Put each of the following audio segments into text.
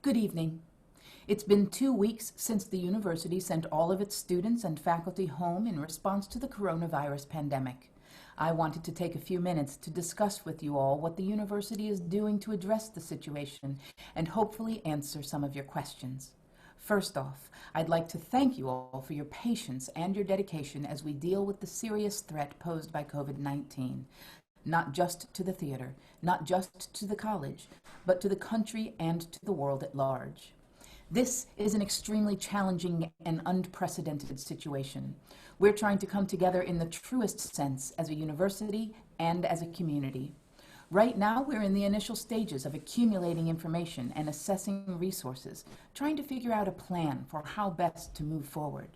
Good evening. It's been 2 weeks since the university sent all of its students and faculty home in response to the coronavirus pandemic. I wanted to take a few minutes to discuss with you all what the university is doing to address the situation and hopefully answer some of your questions. First off, I'd like to thank you all for your patience and your dedication as we deal with the serious threat posed by COVID-19. Not just to the theater, not just to the college, but to the country and to the world at large. This is an extremely challenging and unprecedented situation. We're trying to come together in the truest sense as a university and as a community. Right now, we're in the initial stages of accumulating information and assessing resources, trying to figure out a plan for how best to move forward.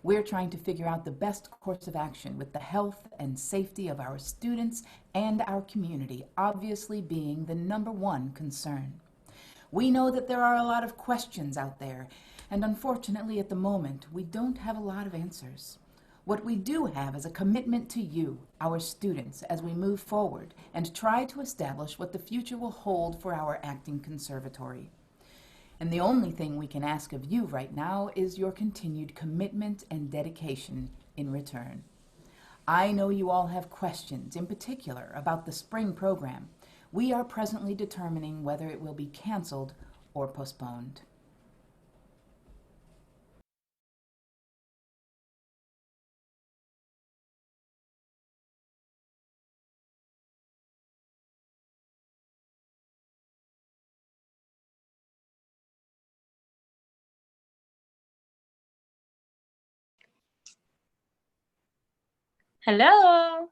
We're trying to figure out the best course of action with the health and safety of our students and our community obviously being the number one concern. We know that there are a lot of questions out there, and unfortunately at the moment we don't have a lot of answers. What we do have is a commitment to you, our students, as we move forward and try to establish what the future will hold for our acting conservatory. And the only thing we can ask of you right now is your continued commitment and dedication in return. I know you all have questions, in particular, about the spring program. We are presently determining whether it will be canceled or postponed. Hello?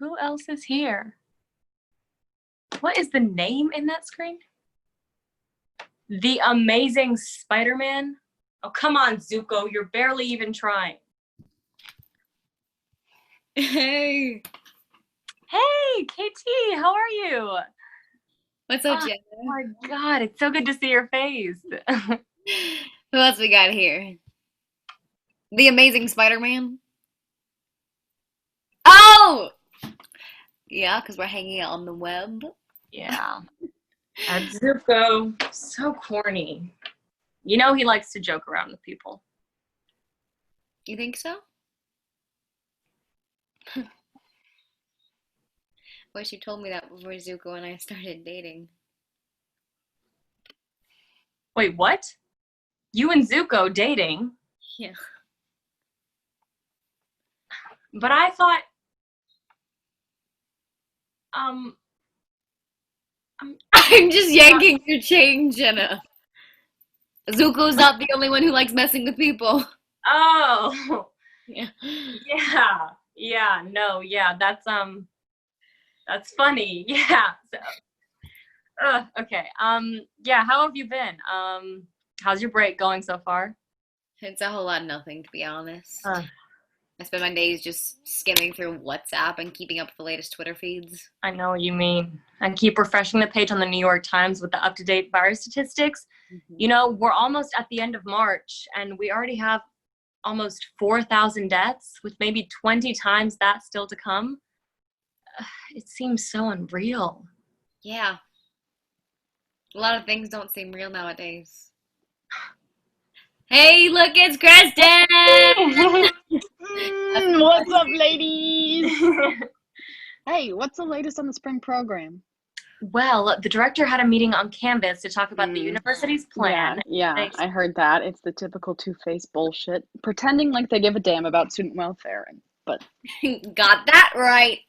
Who else is here? What is the name in that screen? The Amazing Spider-Man? Oh, come on, Zuko. You're barely even trying. Hey. Hey, KT, how are you? What's up, Jenna? Oh my God, it's so good to see your face. Who else we got here? The Amazing Spider-Man? Oh! Yeah, because we're hanging out on the web. Yeah. And Zuko, so corny. You know he likes to joke around with people. You think so? Wish you told me that before Zuko and I started dating. Wait, what? You and Zuko dating? Yeah. But I thought, I'm just yanking your chain, Jenna. Zuko's not the only one who likes messing with people. Oh. Yeah. Yeah, no, yeah, that's funny. Yeah. So, okay. Yeah, how have you been? How's your break going so far? It's a whole lot of nothing, to be honest. I spend my days just skimming through WhatsApp and keeping up with the latest Twitter feeds. I know what you mean. And keep refreshing the page on the New York Times with the up-to-date virus statistics. Mm-hmm. You know, we're almost at the end of March, and we already have almost 4,000 deaths, with maybe 20 times that still to come. It seems so unreal. Yeah. A lot of things don't seem real nowadays. Hey, look, it's Kristen! What's up, ladies? Hey, what's the latest on the spring program? Well, the director had a meeting on Canvas to talk about the university's plan. Yeah, I heard that. It's the typical two-faced bullshit, pretending like they give a damn about student welfare, but got that right.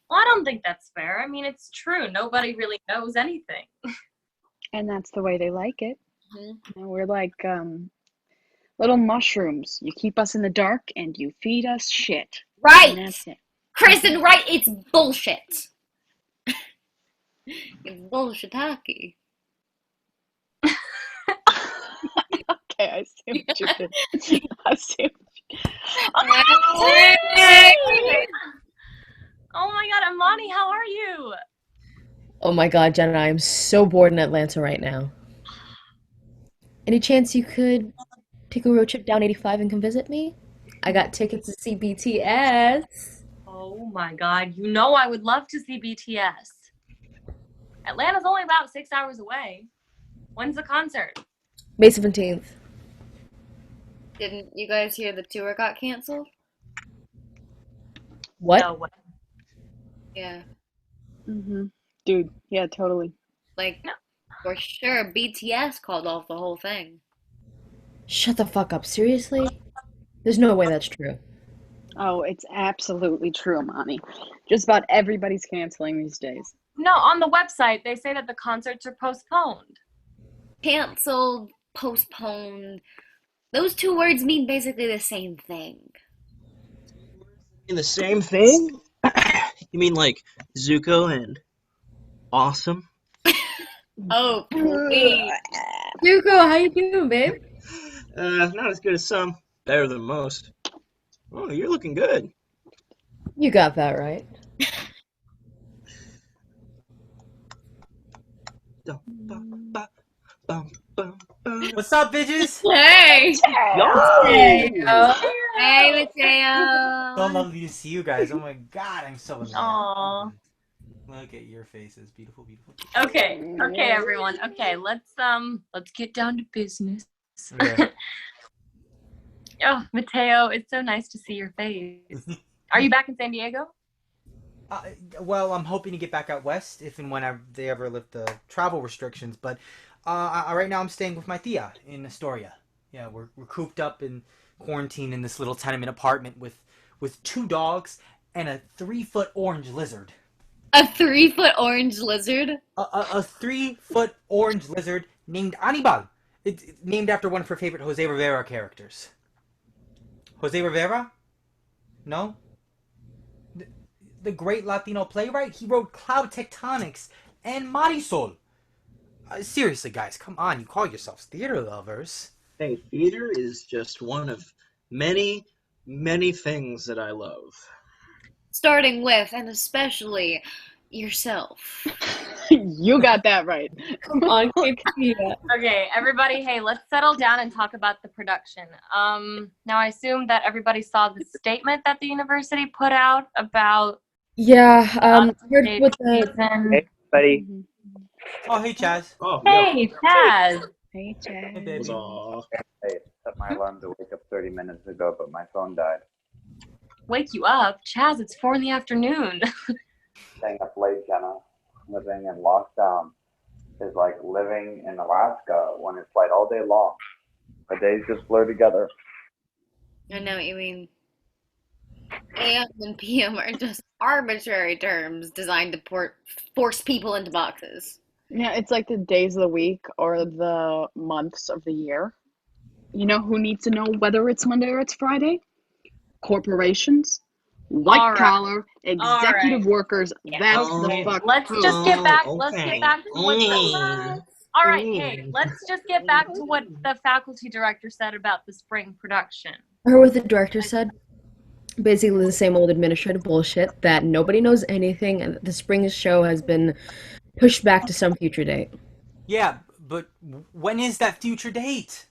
Well, I don't think that's fair. I mean, it's true. Nobody really knows anything. And that's the way they like it. Mm-hmm. And we're like little mushrooms. You keep us in the dark and you feed us shit. Right. And that's it. Kristen, right? It's bullshit. It's bullshit-taki. Okay, I see what you did. I see Oh my God, Amani, how are you? Oh my God, Jenna, I am so bored in Atlanta right now. Any chance you could take a road trip down 85 and come visit me? I got tickets to see BTS. Oh my God, you know I would love to see BTS. Atlanta's only about 6 hours away. When's the concert? May 17th. Didn't you guys hear the tour got canceled? What? No way. Yeah. Dude, yeah, totally. Like, No. for sure, BTS called off the whole thing. Shut the fuck up. Seriously? There's no way that's true. Oh, it's absolutely true, Amani. Just about everybody's canceling these days. No, on the website, they say that the concerts are postponed. Canceled, postponed. Those two words mean basically the same thing. In the same thing? You mean like Zuko and awesome? Oh, please. Zuko, how you doing, babe? Not as good as some. Better than most. Oh, you're looking good. You got that right. What's up, bitches? Hey! Hey, yo. Hey, Mateo! So lovely to see you guys. Oh my god, I'm so in love. Aw. Look at your faces. Beautiful, beautiful. Okay, everyone. Okay, let's get down to business. Yeah. Oh, Mateo, it's so nice to see your face. Are you back in San Diego? Well, I'm hoping to get back out west if and when they ever lift the travel restrictions. But right now I'm staying with my tia in Astoria. Yeah, we're cooped up in quarantine in this little tenement apartment with 2 dogs and a 3-foot orange lizard. A 3-foot orange lizard? A 3-foot orange lizard named Anibal. It's named after one of her favorite Jose Rivera characters. Jose Rivera? No? The great Latino playwright? He wrote Cloud Tectonics and Marisol. Seriously, guys, come on. You call yourselves theater lovers. Hey, theater is just one of many, many things that I love. Starting with, and especially, yourself. You got that right. Come on, keep it. Okay, everybody, hey, let's settle down and talk about the production. Now I assume that everybody saw the statement that the university put out about Yeah, heard stage what the season. Hey, buddy. Oh, hey, Chaz. Oh, Hey, Chaz. Hey, Hey, Chad. baby. Aw. Hey, set my alarm to wake up 30 minutes ago, but my phone died. Wake you up? Chaz, it's 4 p.m. Staying up late, Jenna. Living in lockdown is like living in Alaska when it's light all day long. The days just blur together. I know what you mean. AM and PM are just arbitrary terms designed to force people into boxes. Yeah, it's like the days of the week or the months of the year. You know who needs to know whether it's Monday or it's Friday? Corporations, white All right. collar, executive right. workers. That's the Okay. fuck. Let's who. just get back. okay. Let's get back to what. All right, hey, let's just get back to what the faculty director said about the spring production. I heard what the director said. Basically the same old administrative bullshit that nobody knows anything and that the spring show has been pushed back to some future date. Yeah, but when is that future date?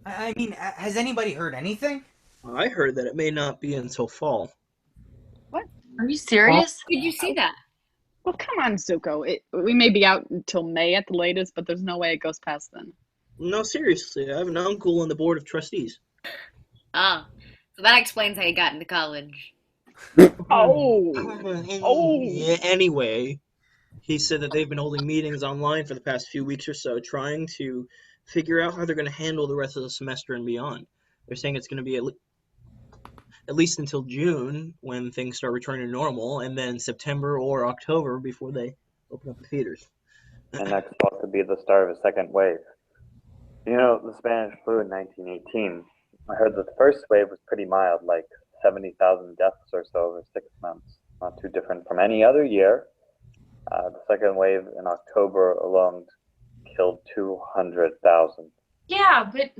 I mean, has anybody heard anything? I heard that it may not be until fall. Are you serious? Did you see that? Well, come on, Zuko. We may be out until May at the latest, but there's no way it goes past then. No, seriously, I have an uncle on the board of trustees. Ah, so that explains how you got into college. Oh. Yeah, anyway, he said that they've been holding meetings online for the past few weeks or so, trying to figure out how they're going to handle the rest of the semester and beyond. They're saying it's going to be at least until June when things start returning to normal, and then September or October before they open up the theaters. And that's supposed to be the start of a second wave. You know, the Spanish flu in 1918, I heard that the first wave was pretty mild, like 70,000 deaths or so over 6 months. Not too different from any other year. The second wave in October alone killed 200,000. Yeah, but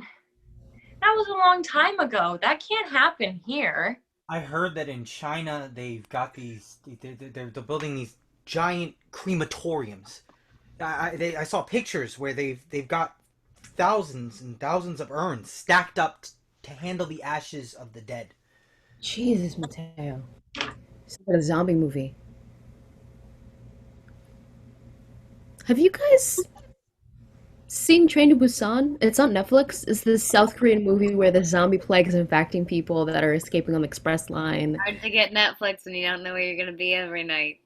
that was a long time ago. That can't happen here. I heard that in China they've got they're building these giant crematoriums. I saw pictures where they've got thousands and thousands of urns stacked up to handle the ashes of the dead. Jesus, Mateo. It's like a zombie movie. Have you guys seen Train to Busan? It's on Netflix. It's this South Korean movie where the zombie plague is infecting people that are escaping on the express line. Hard to get Netflix when you don't know where you're gonna be every night.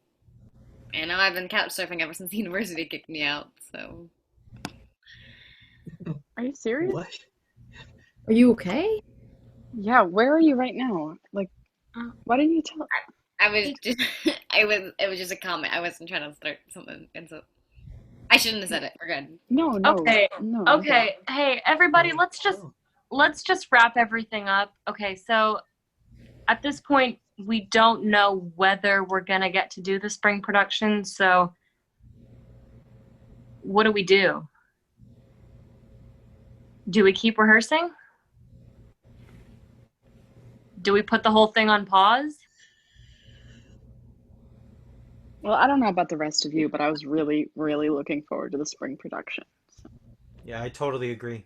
I know I've been couch surfing ever since university kicked me out, so. Are you serious? What? Are you okay? Yeah, where are you right now? Like, why didn't you tell? I was just, it was just a comment. I wasn't trying to start something, and so I shouldn't have said it. We're good. No, Okay. no. Okay. Hey, everybody, let's just wrap everything up. Okay, so at this point, we don't know whether we're gonna get to do the spring production, so what do we do? Do we keep rehearsing? Do we put the whole thing on pause? Well, I don't know about the rest of you, but I was really, really looking forward to the spring production. So. Yeah, I totally agree.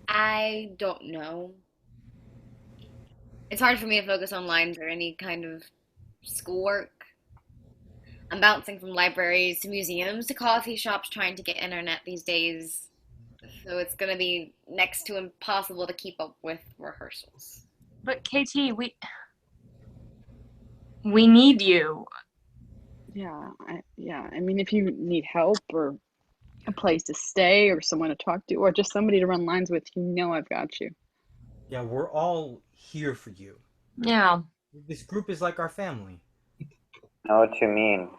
I don't know. It's hard for me to focus on lines or any kind of schoolwork. I'm bouncing from libraries to museums to coffee shops trying to get internet these days. So it's going to be next to impossible to keep up with rehearsals. But KT, we need you. Yeah, I mean, if you need help or a place to stay or someone to talk to or just somebody to run lines with, you know I've got you. Yeah, we're all here for you. Yeah. This group is like our family. I know what you mean.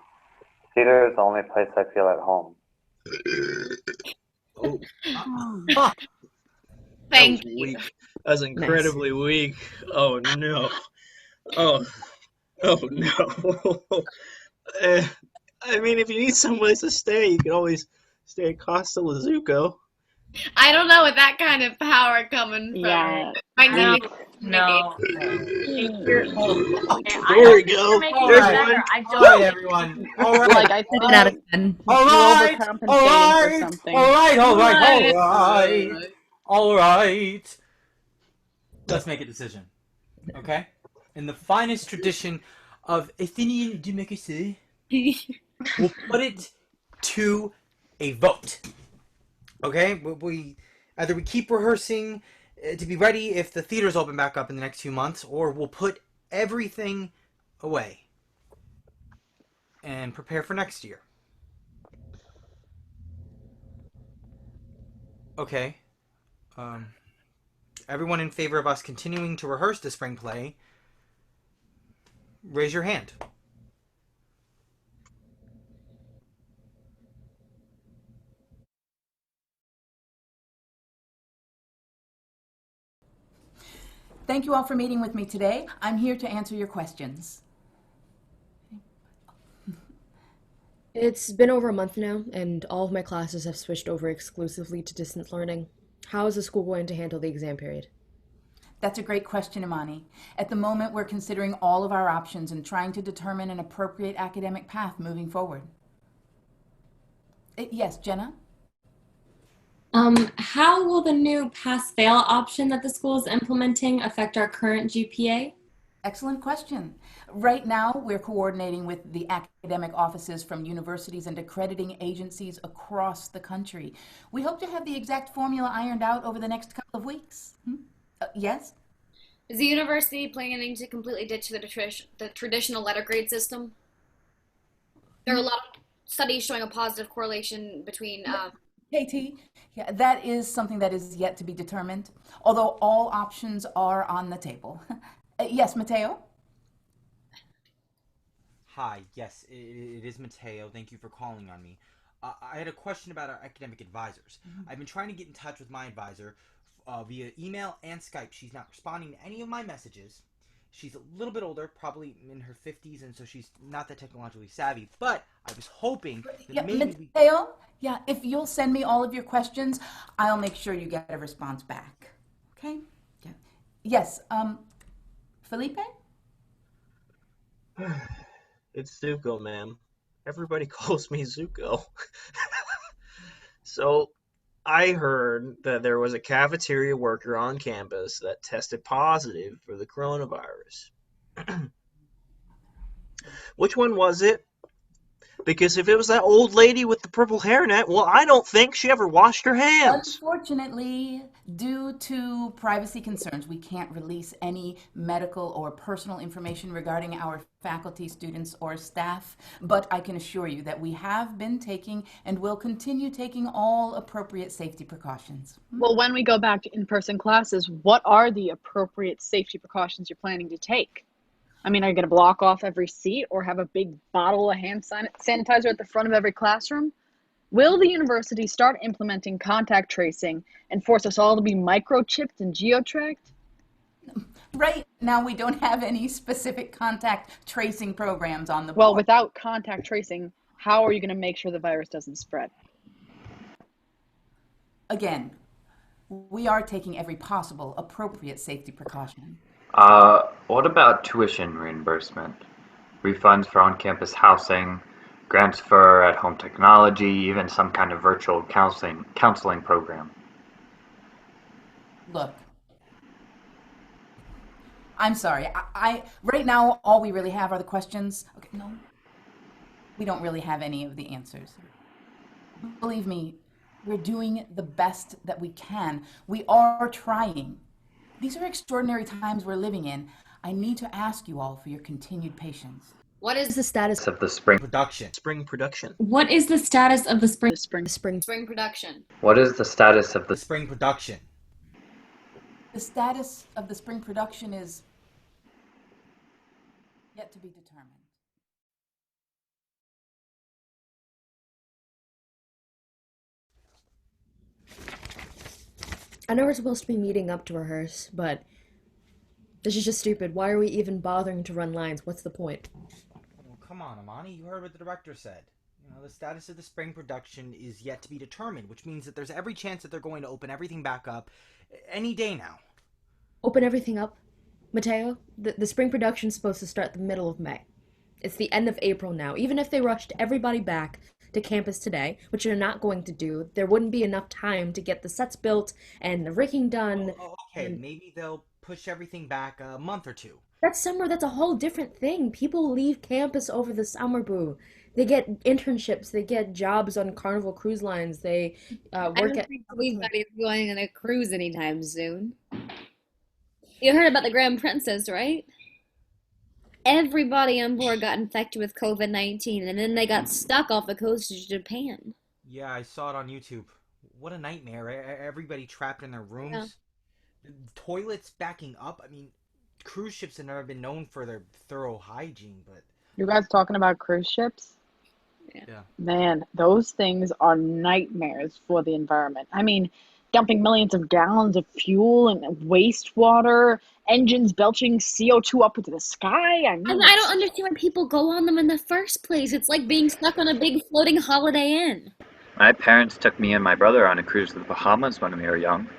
Theater is the only place I feel at home. Oh, Ah, Thank that was you. weak. That was incredibly weak. Oh no. Oh no. I mean, if you need someplace to stay, you can always stay at Costa Lazuko. I don't know with that kind of power coming from. Yeah. Might No. need No. There I we go. You're making There's it better. one. I all don't. right, everyone. All right. Like, I think 10 out of 10. All you're right. overcompensating All for right. something. All right. All right. All Right. right. All right. Let's make a decision. Okay? In the finest tradition of Athenian democracy, we'll put it to a vote. Okay? We either we keep rehearsing to be ready if the theaters open back up in the next few months, or we'll put everything away and prepare for next year. Okay. Everyone in favor of us continuing to rehearse the spring play, raise your hand. Thank you all for meeting with me today. I'm here to answer your questions. It's been over a month now, and all of my classes have switched over exclusively to distance learning. How is the school going to handle the exam period? That's a great question, Imani. At the moment, we're considering all of our options and trying to determine an appropriate academic path moving forward. Yes, Jenna? How will the new pass-fail option that the school is implementing affect our current GPA? Excellent question. Right now, we're coordinating with the academic offices from universities and accrediting agencies across the country. We hope to have the exact formula ironed out over the next couple of weeks. Yes? Is the university planning to completely ditch the traditional letter grade system? There are a lot of studies showing a positive correlation between. KT, yeah, that is something that is yet to be determined, although all options are on the table. Yes, Mateo? Hi, yes, it is Mateo. Thank you for calling on me. I had a question about our academic advisors. I've been trying to get in touch with my advisor via email and Skype. She's not responding to any of my messages. She's a little bit older, probably in her 50s, and so she's not that technologically savvy. But I was hoping that maybe Mateo? Yeah, if you'll send me all of your questions, I'll make sure you get a response back. Okay? Yeah. Yes, Felipe? It's Zuko, ma'am. Everybody calls me Zuko. So, I heard that there was a cafeteria worker on campus that tested positive for the coronavirus. Which one was it? Because if it was that old lady with the purple hairnet, well, I don't think she ever washed her hands. Unfortunately, due to privacy concerns, we can't release any medical or personal information regarding our faculty, students, or staff, but I can assure you that we have been taking and will continue taking all appropriate safety precautions. Well, when we go back to in-person classes, what are the appropriate safety precautions you're planning to take? I mean, are you going to block off every seat or have a big bottle of hand sanitizer at the front of every classroom? Will the university start implementing contact tracing and force us all to be microchipped and geotracked? Right now, we don't have any specific contact tracing programs on the Well, board. without contact tracing, how are you going to make sure the virus doesn't spread? Again, we are taking every possible appropriate safety precaution. What about tuition reimbursement? Refunds for on-campus housing, grants for at-home technology, even some kind of virtual counseling program. Look, I'm sorry. I right now, all we really have are the questions. Okay, no, we don't really have any of the answers. Believe me, we're doing the best that we can. We are trying. These are extraordinary times we're living in. I need to ask you all for your continued patience. What is The status Of the spring Production. Spring production. What is the status of the spring? spring production? What is the status of The the spring production. The status of the spring production is yet to be determined. I know we're supposed to be meeting up to rehearse, but this is just stupid. Why are we even bothering to run lines? What's the point? Well, come on, Amani. You heard what the director said. You know, the status of the spring production is yet to be determined, which means that there's every chance that they're going to open everything back up any day now. Open everything up? Mateo, the spring production's supposed to start the middle of May. It's the end of April now. Even if they rushed everybody back to campus today, which they're not going to do, there wouldn't be enough time to get the sets built and the rigging done. Okay, and maybe they'll push everything back a month or two. That's summer, that's a whole different thing. People leave campus over the summer, boo. They get internships, they get jobs on Carnival Cruise Lines, they I work don't at... think anybody's going on a cruise anytime soon. You heard about the Grand Princess, right? Everybody on board got infected with COVID-19, and then they got stuck off the coast of Japan. Yeah, I saw it on YouTube. What a nightmare. Everybody trapped in their rooms. Toilets backing up. I mean, cruise ships have never been known for their thorough hygiene, but You guys talking about cruise ships? yeah. Man, those things are nightmares for the environment. I mean, dumping millions of gallons of fuel and wastewater, engines belching CO2 up into the sky. I And mean, I don't understand why people go on them in the first place. It's like being stuck on a big floating Holiday Inn. My parents took me and my brother on a cruise to the Bahamas when we were young.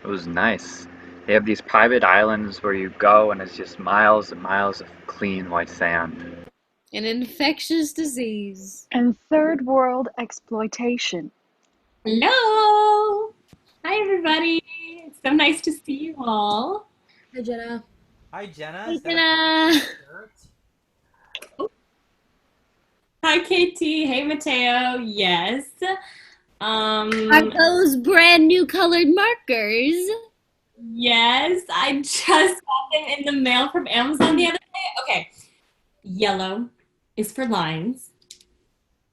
It was nice. They have these private islands where you go and it's just miles and miles of clean white sand. An infectious disease. and third world exploitation. Hello! Hi, everybody. It's so nice to see you all. Hi, Jenna. Hi, Jenna. Hey, Is that a Jenna. shirt? Hi, Katie. Hey, Mateo. Yes. Are those brand new colored markers? Yes, I just got them in the mail from Amazon the other day. Okay. Yellow is for lines.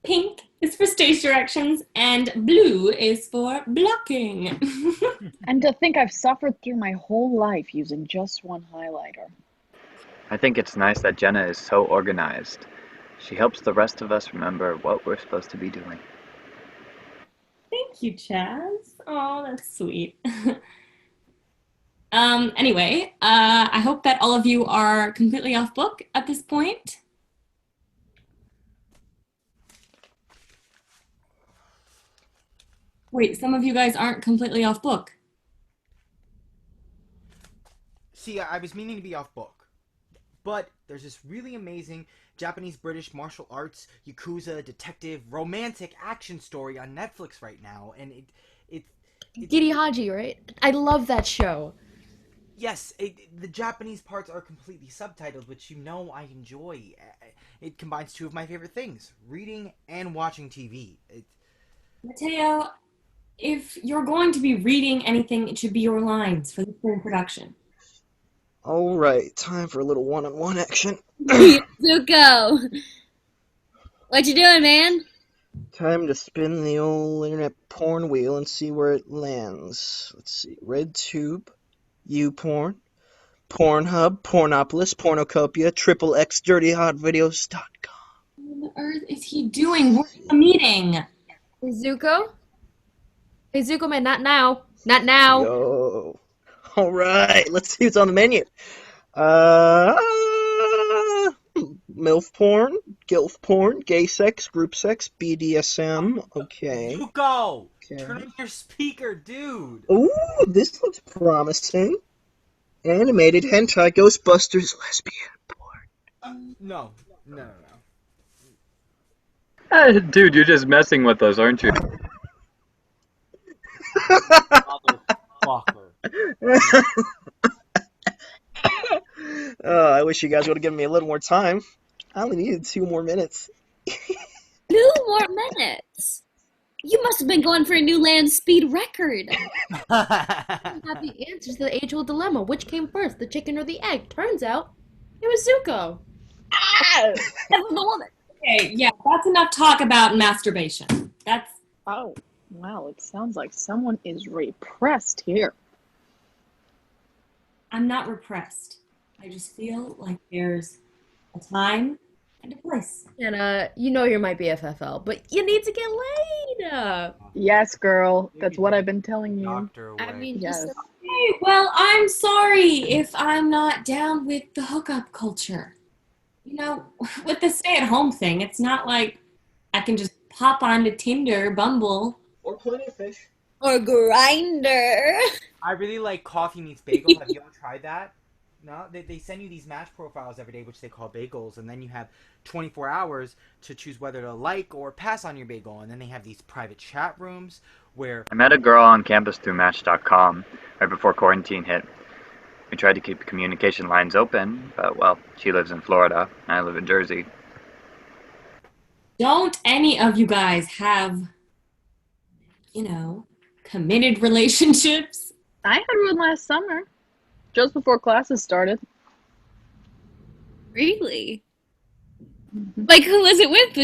Pink is for stage directions. And blue is for blocking. And to think I've suffered through my whole life using just one highlighter. I think it's nice that Jenna is so organized. She helps the rest of us remember what we're supposed to be doing. Thank you, Chaz. Oh, that's sweet. Anyway, I hope that all of you are completely off book at this point. Wait, some of you guys aren't completely off book. See, I was meaning to be off book. But there's this really amazing Japanese-British martial arts, Yakuza, detective, romantic action story on Netflix right now. And it's Giri Haji, right? I love that show. Yes, the Japanese parts are completely subtitled, which you know I enjoy. It combines two of my favorite things, reading and watching TV. Mateo, if you're going to be reading anything, it should be your lines for the spring production. All right, time for a little one-on-one action. Zuko, what you doing, man? Time to spin the old internet porn wheel and see where it lands. Let's see. RedTube, YouPorn, Pornhub, Pornopolis, Pornocopia, XXXDirtyHotVideos.com. What on the earth is he doing? We're in a meeting. Hey, Zuko? Hey, Zuko, man, not now. Not now. Yo. All right, let's see what's on the menu. Uh, MILF porn, GILF porn, gay sex, group sex, BDSM. Okay. Zuko! Okay. Turn on your speaker, dude! Ooh, this looks promising. Animated hentai Ghostbusters lesbian porn. No. Dude, you're just messing with us, aren't you? Motherfucker. I wish you guys would have given me a little more time. I only needed 2 more minutes. 2 more minutes? You must have been going for a new land speed record. We have the answers to the age-old dilemma. Which came first, the chicken or the egg? Turns out, it was Zuko. Ah! That's the woman. Okay, yeah, that's enough talk about masturbation. That's... Oh, wow, it sounds like someone is repressed here. I'm not repressed. I just feel like there's a time and a place. And, you know you're my BFFL, but you need to get laid. Yes, girl, that's what I've been telling you. Doctor I mean, Yes. Okay, well, I'm sorry if I'm not down with the hookup culture. You know, with the stay-at-home thing, it's not like I can just pop onto Tinder, Bumble. Or Plenty of Fish. Or grinder. I really like Coffee Meets Bagel. Have you ever tried that? No? They send you these match profiles every day, which they call bagels, and then you have 24 hours to choose whether to like or pass on your bagel. And then they have these private chat rooms where... I met a girl on campus through Match.com right before quarantine hit. We tried to keep the communication lines open, but, well, she lives in Florida, and I live in Jersey. Don't any of you guys have, you know, committed relationships? I had one last summer, just before classes started. Really? Like, who was it with?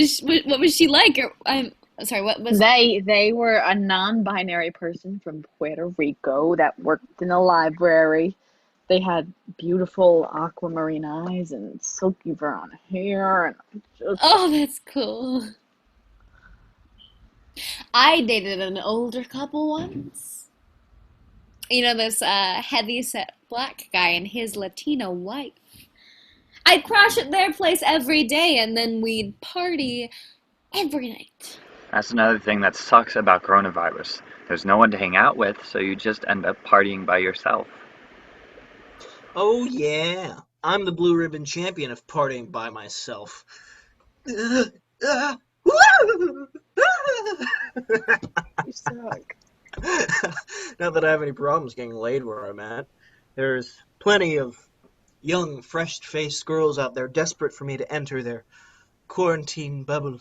What was she like? Or, I'm sorry, what was... They were a non-binary person from Puerto Rico that worked in a library. They had beautiful aquamarine eyes and silky brown hair, and just... Oh, that's cool. I dated an older couple once. You know, this heavy-set black guy and his Latino wife. I'd crash at their place every day, and then we'd party every night. That's another thing that sucks about coronavirus. There's no one to hang out with, so you just end up partying by yourself. Oh yeah, I'm the blue ribbon champion of partying by myself. You suck. Not that I have any problems getting laid where I'm at. There's plenty of young, fresh-faced girls out there desperate for me to enter their quarantine bubble.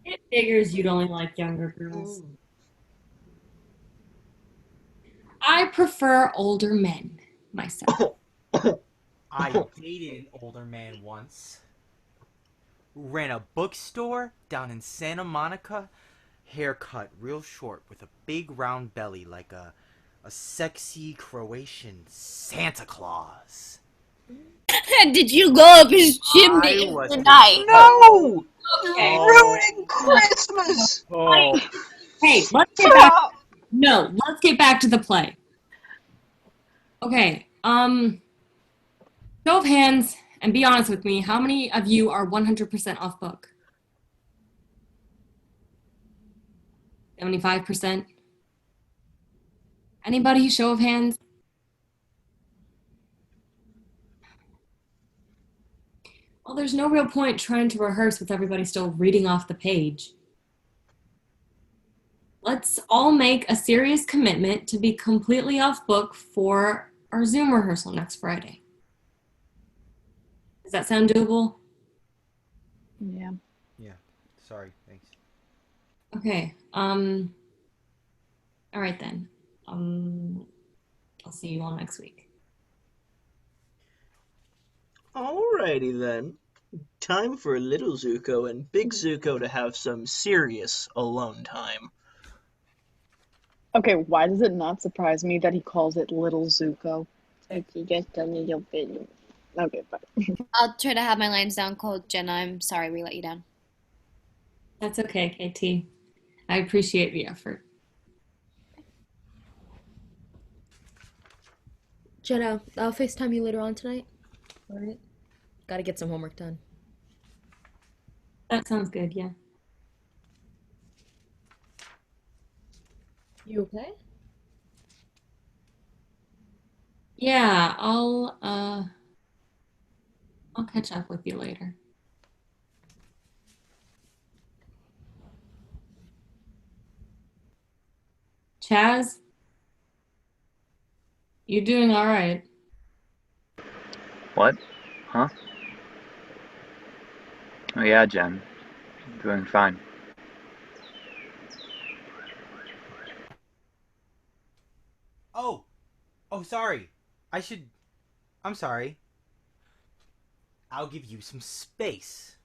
It figures you'd only like younger girls. I prefer older men, myself. I dated an older man once. Ran a bookstore down in Santa Monica. Haircut real short with a big round belly like a sexy Croatian Santa Claus. Did you go up his chimney tonight? No! Okay. Ruining Christmas! Oh. Hey, let's get back. No, let's get back to the play. Okay. Show of hands, and be honest with me. How many of you are 100% off book? 75%? Anybody? Show of hands. Well, there's no real point trying to rehearse with everybody still reading off the page. let's all make a serious commitment to be completely off book for our Zoom rehearsal next Friday. Does that sound doable? Yeah. Yeah. Sorry. Thanks. Okay. All right then. I'll see you all next week. Alrighty then. Time for little Zuko and big Zuko to have some serious alone time. Okay, why does it not surprise me that he calls it Little Zuko? It's just a little bit. Okay, fine. I'll try to have my lines down cold, Jenna. I'm sorry we let you down. That's okay, KT. I appreciate the effort. Jenna, I'll FaceTime you later on tonight. All right. Gotta get some homework done. That sounds good, yeah. You okay? Yeah, I'll catch up with you later. Chaz? You doing all right? What? Huh? Oh yeah, Jen. Doing fine. Oh, sorry. I'm sorry. I'll give you some space.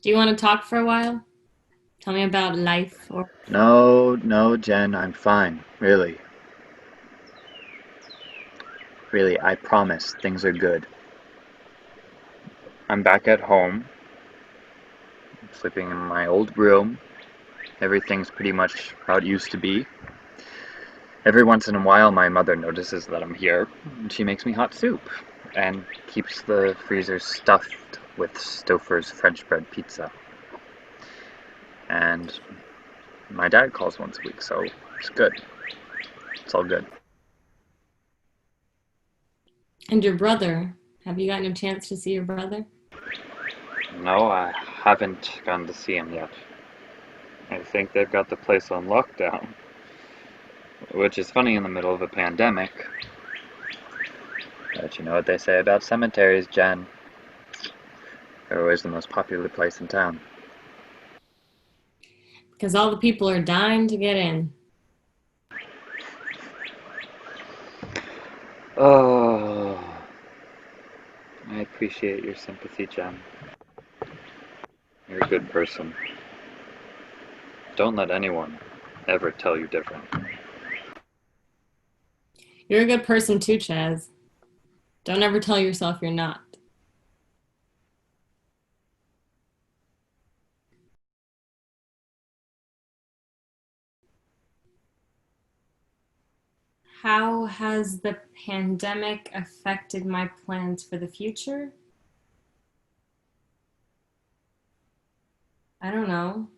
Do you want to talk for a while? Tell me about life or... No, Jen, I'm fine. Really. Really, I promise things are good. I'm back at home, sleeping in my old room. Everything's pretty much how it used to be. Every once in a while, my mother notices that I'm here, and she makes me hot soup, and keeps the freezer stuffed with Stouffer's French bread pizza. And my dad calls once a week, so it's good. It's all good. And your brother? Have you gotten a chance to see your brother? No, I haven't gone to see him yet. I think they've got the place on lockdown. Which is funny in the middle of a pandemic. But you know what they say about cemeteries, Jen. They're always the most popular place in town. Because all the people are dying to get in. Oh, I appreciate your sympathy, Jen. You're a good person. Don't let anyone ever tell you different. You're a good person too, Chaz. Don't ever tell yourself you're not. How has the pandemic affected my plans for the future? I don't know.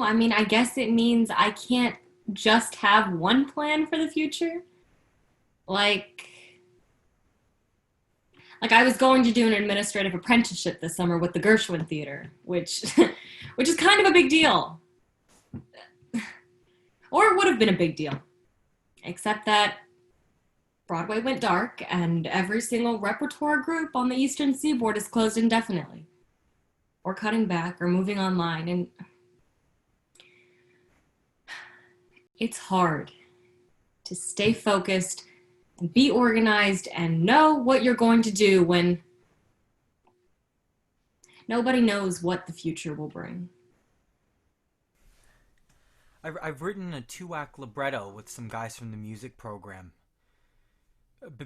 I mean, I guess it means I can't just have one plan for the future. Like I was going to do an administrative apprenticeship this summer with the Gershwin Theater, which is kind of a big deal. Or it would have been a big deal. Except that Broadway went dark and every single repertoire group on the Eastern Seaboard is closed indefinitely. Or cutting back or moving online, and it's hard to stay focused and be organized and know what you're going to do when nobody knows what the future will bring. I've written a 2-act libretto with some guys from the music program,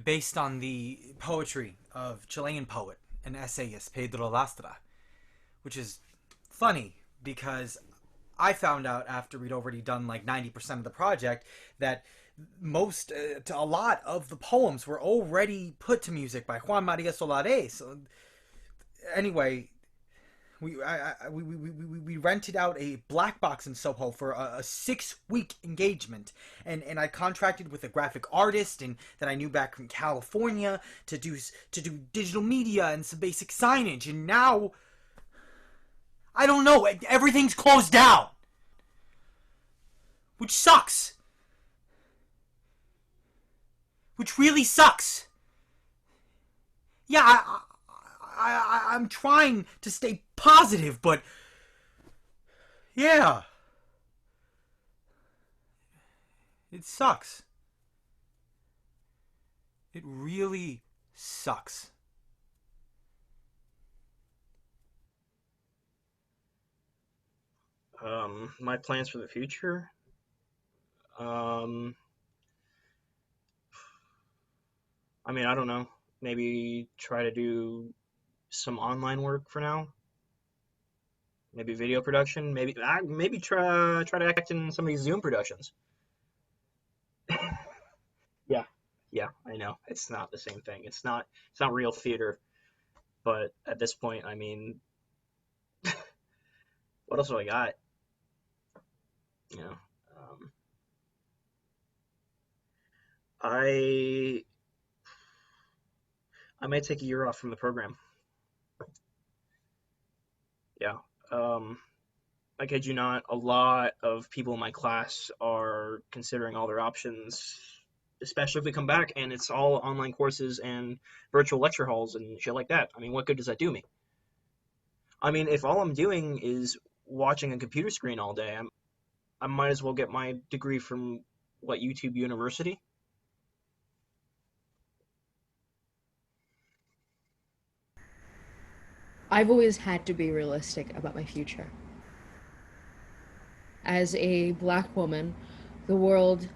based on the poetry of Chilean poet and essayist Pedro Lastra, which is funny because I found out after we'd already done like 90% of the project that a lot of the poems were already put to music by Juan Maria Solares. So, anyway, We rented out a black box in Soho for a 6-week engagement, and I contracted with a graphic artist and that I knew back from California to do digital media and some basic signage, and now I don't know, everything's closed down, which sucks, which really sucks. Yeah, I'm trying to stay positive, but yeah, it sucks. It really sucks. My plans for the future. I mean, I don't know. Maybe try to do some online work for now. Maybe video production. Maybe try to act in some of these Zoom productions. Yeah, yeah, I know. It's not the same thing. It's not real theater. But at this point, I mean, what else do I got? You know, I I might take a year off from the program. Yeah. I kid you not, a lot of people in my class are considering all their options, especially if we come back and it's all online courses and virtual lecture halls and shit like that. I mean, what good does that do me? I mean, if all I'm doing is watching a computer screen all day, I might as well get my degree from YouTube University. I've always had to be realistic about my future. As a black woman, the world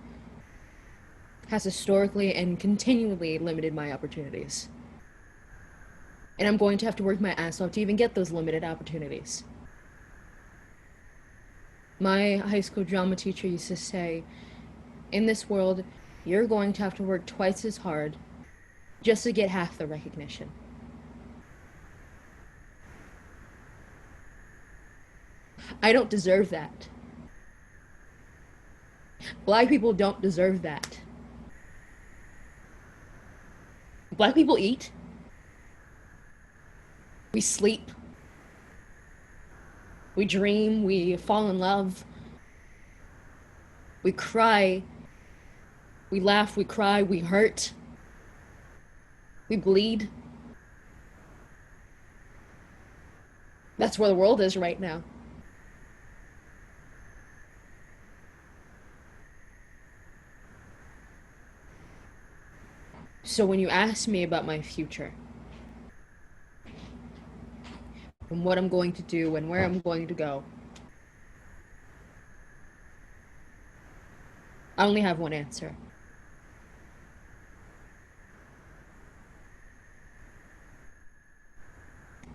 has historically and continually limited my opportunities. And I'm going to have to work my ass off to even get those limited opportunities. My high school drama teacher used to say, in this world, you're going to have to work twice as hard just to get half the recognition. I don't deserve that. Black people don't deserve that. Black people eat. We sleep. We dream. We fall in love. We cry. We laugh. We cry. We hurt. We bleed. That's where the world is right now. So when you ask me about my future, and what I'm going to do and where I'm going to go, I only have one answer.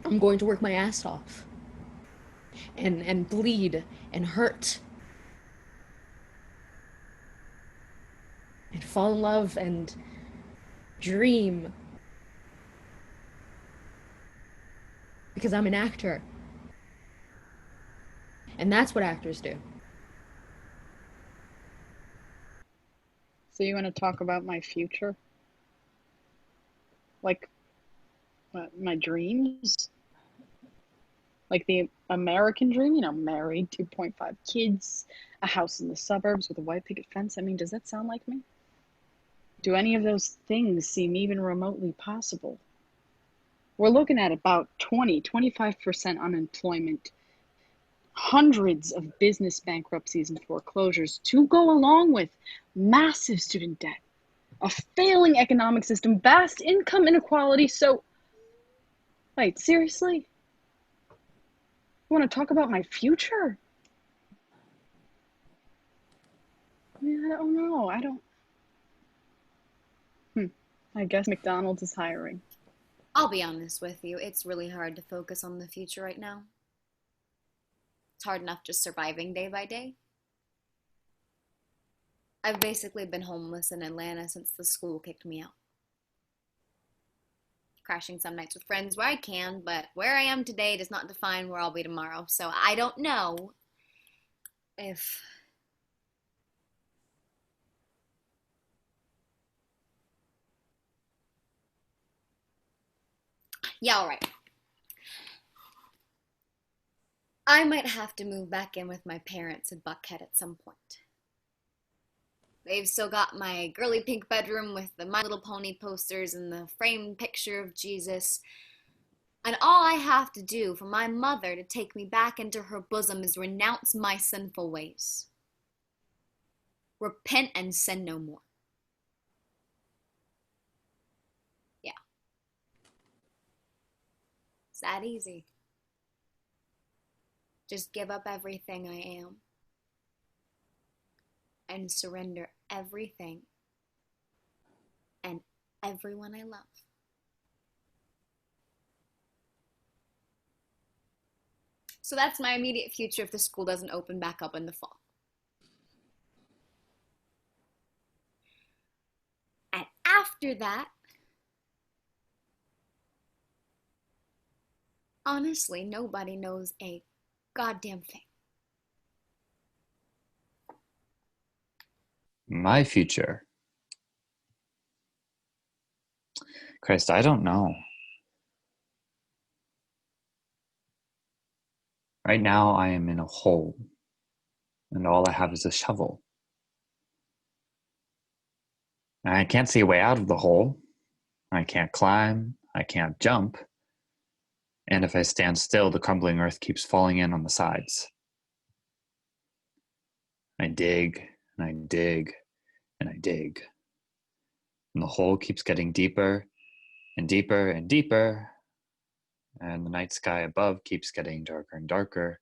I'm going to work my ass off and bleed and hurt and fall in love and dream, because I'm an actor, and that's what actors do. So you want to talk about my future? Like my dreams? Like the American dream, married, 2.5 kids, a house in the suburbs with a white picket fence. I mean, does that sound like me? Do any of those things seem even remotely possible? We're looking at about 25% unemployment, hundreds of business bankruptcies and foreclosures to go along with massive student debt, a failing economic system, vast income inequality. So, wait, seriously? You want to talk about my future? I mean, I don't know. I guess McDonald's is hiring. I'll be honest with you, it's really hard to focus on the future right now. It's hard enough just surviving day by day. I've basically been homeless in Atlanta since the school kicked me out. crashing some nights with friends where I can, but where I am today does not define where I'll be tomorrow. So I don't know if... Yeah, all right. I might have to move back in with my parents in Buckhead at some point. They've still got my girly pink bedroom with the My Little Pony posters and the framed picture of Jesus. And all I have to do for my mother to take me back into her bosom is renounce my sinful ways. Repent and sin no more. Yeah. It's that easy. Just give up everything I am and surrender everything and everyone I love. So that's my immediate future if the school doesn't open back up in the fall. And after that, honestly, nobody knows a goddamn thing. My future. Christ, I don't know. Right now, I am in a hole, and all I have is a shovel. And I can't see a way out of the hole. I can't climb. I can't jump. And if I stand still, the crumbling earth keeps falling in on the sides. I dig, and I dig, and I dig. And the hole keeps getting deeper and deeper and deeper, and the night sky above keeps getting darker and darker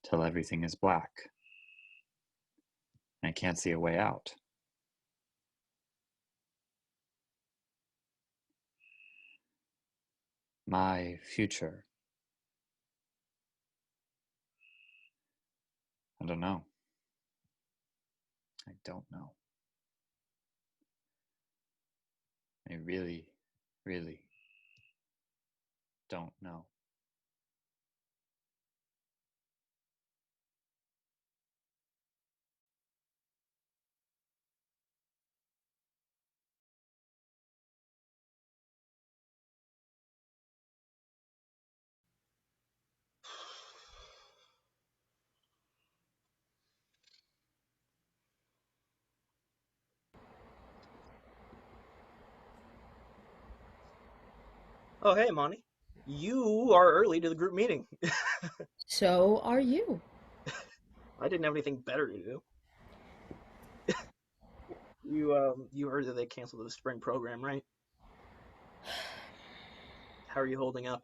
till everything is black. I can't see a way out. My future. I don't know. I don't know. I really, really don't know. Oh, hey, Monty. You are early to the group meeting. So are you. I didn't have anything better to do. You heard that they canceled the spring program, right? How are you holding up?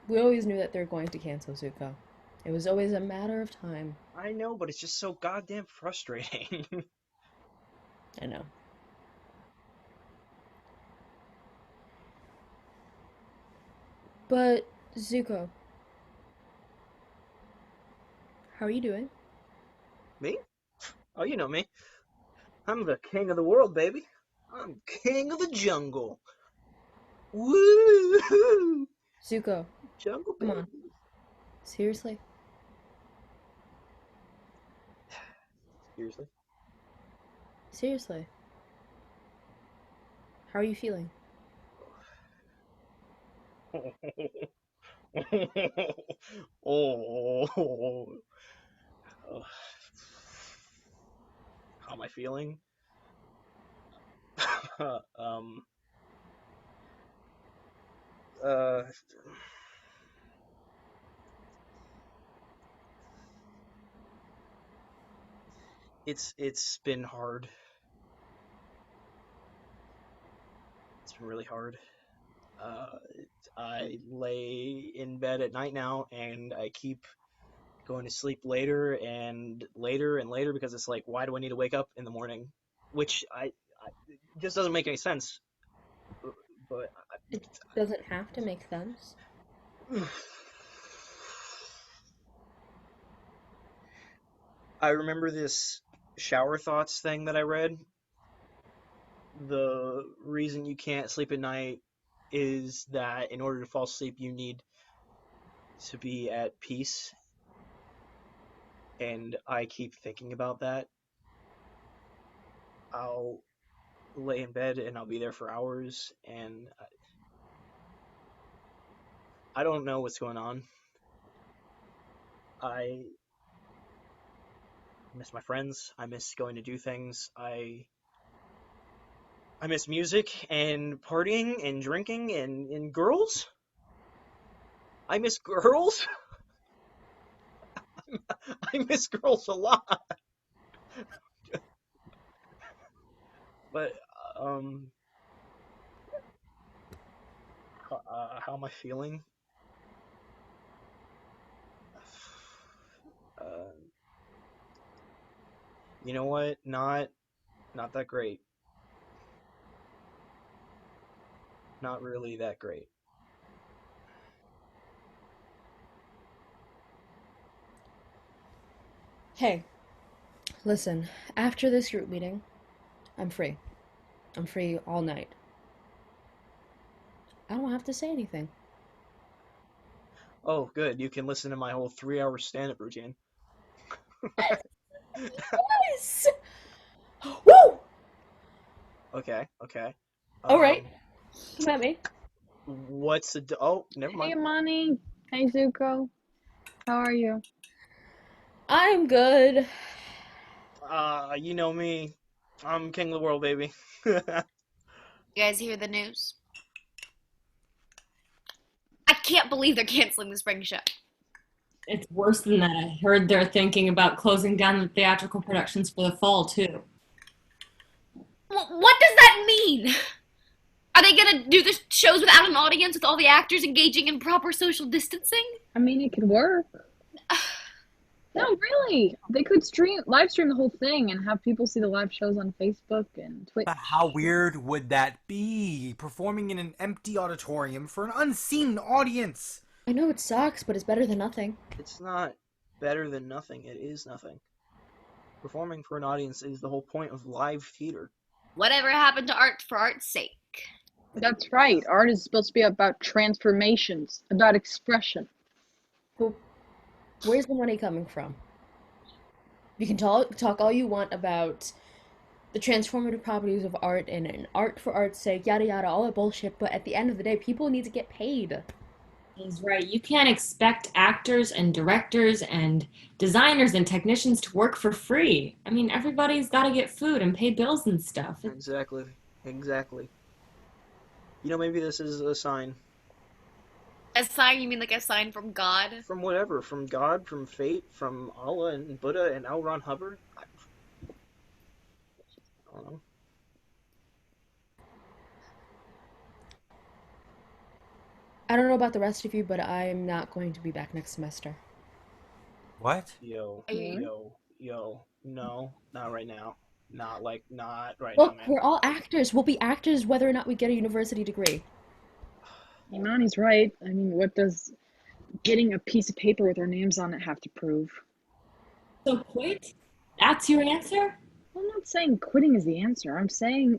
We always knew that they're going to cancel Zuko. It was always a matter of time. I know, but it's just so goddamn frustrating. I know. But, Zuko, how are you doing? Me? Oh, you know me. I'm the king of the world, baby. I'm king of the jungle. Woo! Zuko, Jungle, come baby. on. Seriously? Seriously? Seriously. How are you feeling? Oh. How am I feeling? um. Uh. It's been hard. It's been really hard. Uh, I lay in bed at night now, and I keep going to sleep later and later and later because it's like, why do I need to wake up in the morning? Which it just doesn't make any sense. But It doesn't have to make sense. I remember this shower thoughts thing that I read the reason you can't sleep at night is that in order to fall asleep, you need to be at peace. And I keep thinking about that. I'll lay in bed and I'll be there for hours, and I don't know what's going on. I miss my friends. I miss going to do things. I miss music and partying and drinking and girls. I miss girls. I miss girls a lot. But how am I feeling? Uh, you know what? Not that great. Not really that great. Hey, listen, after this group meeting, I'm free. I'm free all night. I don't have to say anything. Oh, good. You can listen to my whole 3-hour stand-up routine. Yes! Woo! Okay. All right. Come at me. What's the... Oh, never Hey, mind. Amani. Hey, Zuko. How are you? I'm good. You know me. I'm king of the world, baby. You guys hear the news? I can't believe they're canceling the spring show. It's worse than that. I heard they're thinking about closing down the theatrical productions for the fall, too. What does that mean? Are they gonna do the shows without an audience with all the actors engaging in proper social distancing? I mean, it could work. No, really. They could live stream the whole thing and have people see the live shows on Facebook and Twitch. But how weird would that be? Performing in an empty auditorium for an unseen audience. I know it sucks, but it's better than nothing. It's not better than nothing. It is nothing. Performing for an audience is the whole point of live theater. Whatever happened to art for art's sake? That's right. Art is supposed to be about transformations, about expression. But where's the money coming from? You can talk all you want about the transformative properties of art and art for art's sake, yada yada, all that bullshit, but at the end of the day, people need to get paid. He's right. You can't expect actors and directors and designers and technicians to work for free. I mean, everybody's got to get food and pay bills and stuff. Exactly. You know, maybe this is a sign. A sign? You mean like a sign from God? From whatever. From God, from fate, from Allah and Buddha and L. Ron Hubbard. I don't know. I don't know about the rest of you, but I'm not going to be back next semester. What? Yo, no, not right now. Not right Look, now, man. we're all actors. We'll be actors whether or not we get a university degree. Imani's right. I mean, what does getting a piece of paper with our names on it have to prove? So quit? That's your answer? I'm not saying quitting is the answer. I'm saying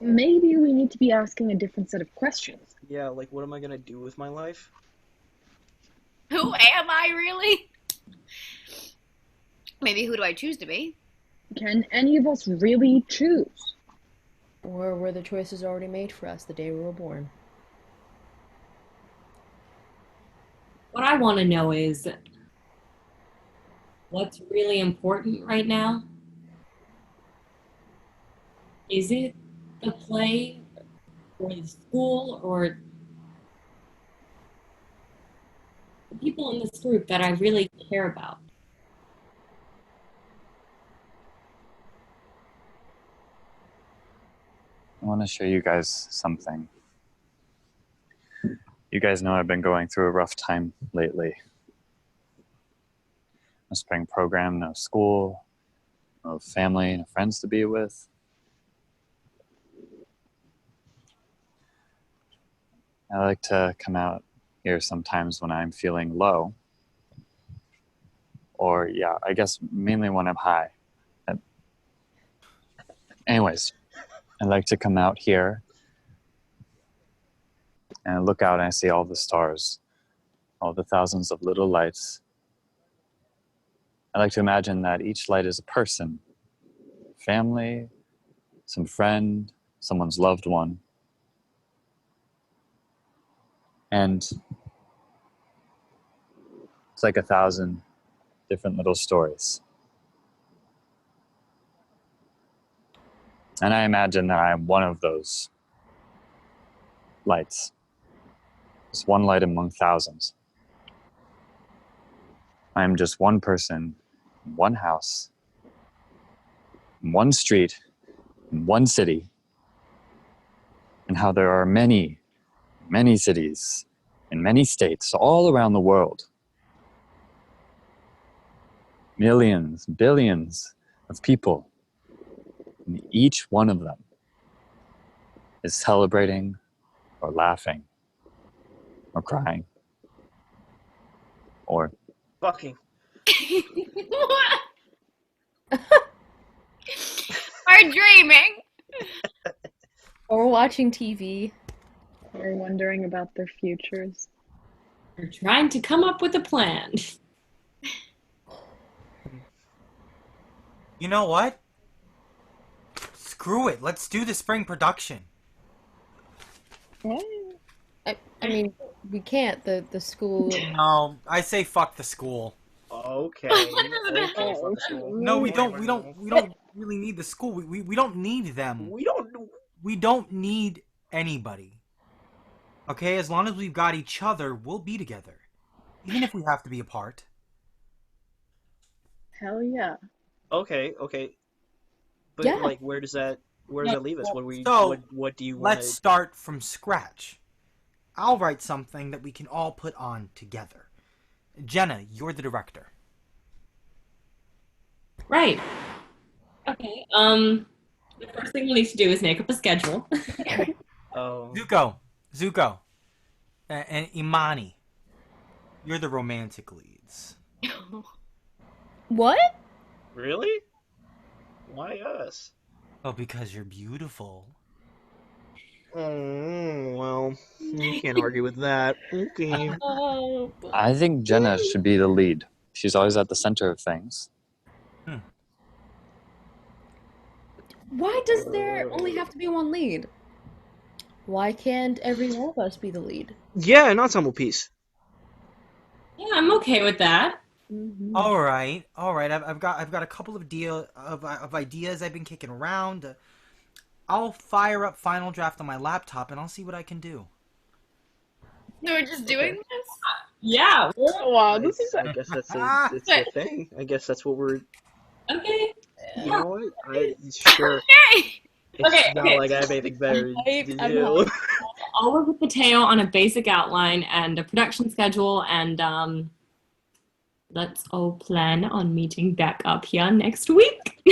maybe we need to be asking a different set of questions. Yeah, like, what am I gonna do with my life? Who am I really? Maybe who do I choose to be? Can any of us really choose? Or were the choices already made for us the day we were born? What I want to know is what's really important right now? Is it the play or the school or the people in this group that I really care about? I want to show you guys something. You guys know I've been going through a rough time lately. No spring program, no school, no family, no friends to be with. I like to come out here sometimes when I'm feeling low. Or, yeah, I guess mainly when I'm high. Anyways, I like to come out here and I look out and I see all the stars, all the thousands of little lights. I like to imagine that each light is a person, family, some friend, someone's loved one. And it's like 1,000 different little stories. And I imagine that I am one of those lights. Just one light among thousands. I am just one person, in one house, in one street, in one city. And how there are many, many cities in many states all around the world. Millions, billions of people. And each one of them is celebrating or laughing or crying or Fucking. Or dreaming. Or watching TV. Or wondering about their futures. We're trying to come up with a plan. You know what? Screw it. Let's do the spring production. I mean, we can't. The school. No, I say fuck the school. Okay. No, we don't really need the school. We don't need them. We don't need anybody. Okay, as long as we've got each other, we'll be together. Even if we have to be apart. Hell yeah. Okay. But Yeah. like, where does that leave us? What do you want? Let's start from scratch. I'll write something that we can all put on together. Jenna, you're the director. Right. Okay. The first thing we'll need to do is make up a schedule. Oh. Zuko, and Imani, you're the romantic leads. What? Really? Why us? Oh, because you're beautiful. Oh, well, you can't argue with that. Okay. Oh, I think Jenna should be the lead. She's always at the center of things. why does there only have to be one lead? Why can't every one of us be the lead? Yeah, an ensemble piece. Yeah, I'm okay with that. Mm-hmm. All right. I've got a couple of ideas I've been kicking around. I'll fire up Final Draft on my laptop and I'll see what I can do. So we're just doing this? Yeah. Wow, this is I guess that's it's a thing. I guess that's what we're. Okay. You know what? Sure. Okay. It's not like I have anything better to do. I'll work with Mateo on a basic outline and a production schedule, and let's all plan on meeting back up here next week.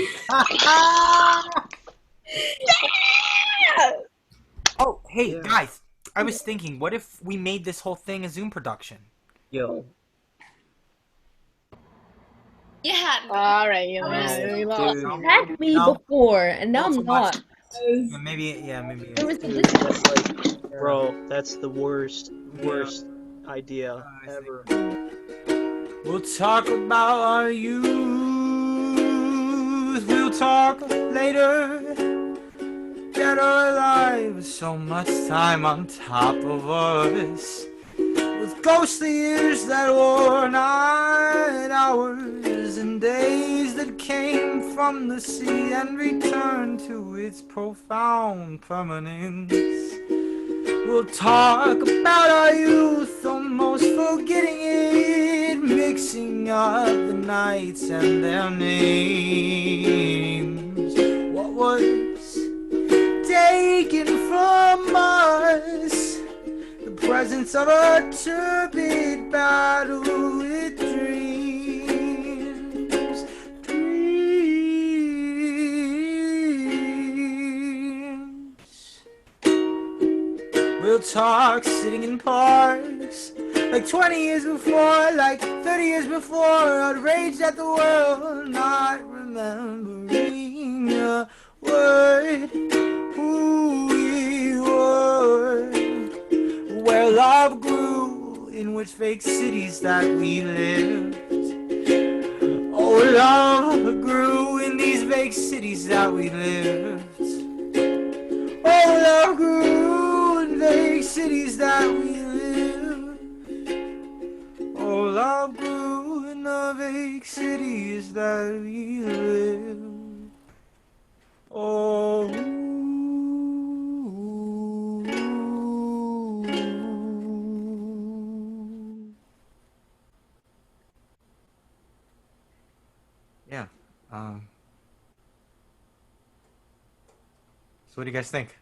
Oh, hey, guys. I was thinking, what if we made this whole thing a Zoom production? Yo. Yeah. all right. You lost. Dude. You had me No. before, and now Not so I'm much. not. Maybe. There was Dude, that's like, bro, that's the worst idea ever. We'll talk about our youth. We'll talk later. Dead or alive, so much time on top of us. With ghostly years that wore night hours and days that came from the sea and returned to its profound permanence. We'll talk about our youth, almost forgetting it, mixing up the nights and their names. What was taken from us? The presence of a turbid battle with dreams. We'll talk sitting in parks, like 20 years before, like 30 years bore, outraged at the world, not remembering a word. in which fake cities that we lived. Oh, love grew in these fake cities that we lived. Oh, love grew in fake cities that we lived. Oh, love grew in the fake cities that we lived. Oh. Yeah. So what do you guys think?